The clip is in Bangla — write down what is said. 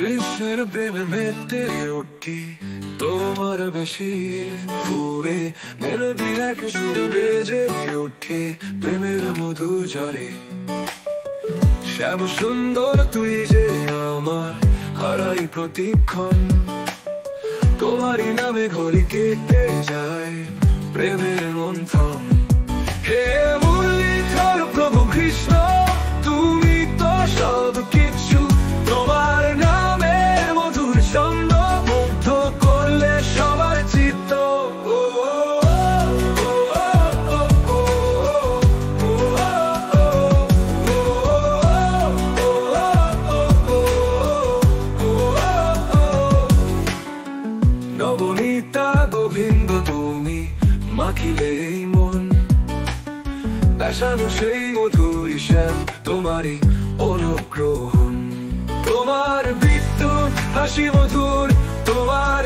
কৃষ্ণের প্রেমে মেতে উঠি তোমার বেশি পুরে মেলোডি এক সুর বেজে উঠে প্রেমের মধু ঝরে। শ্যাম সুন্দর তুই যে আমার হারাই প্রতিক্ষণ, তোমারই নামে ঘড়ি কেটে যায় প্রেমের মন্থন। হে মুরলীধর প্রভু কৃষ্ণ, তুমি তো সব কিছু, তোমার নামের মধুর ছন্দ মুগ্ধ করলে সবার চিত্ত। নবনীতা গোবিন্দ তুমি মাখিলে এই মন, দেশানো সেই মধুর শ্যাম তোমারই অনুগ্রহণ। তোমার বিদ্যুৎ হাসি মধুর, তোমার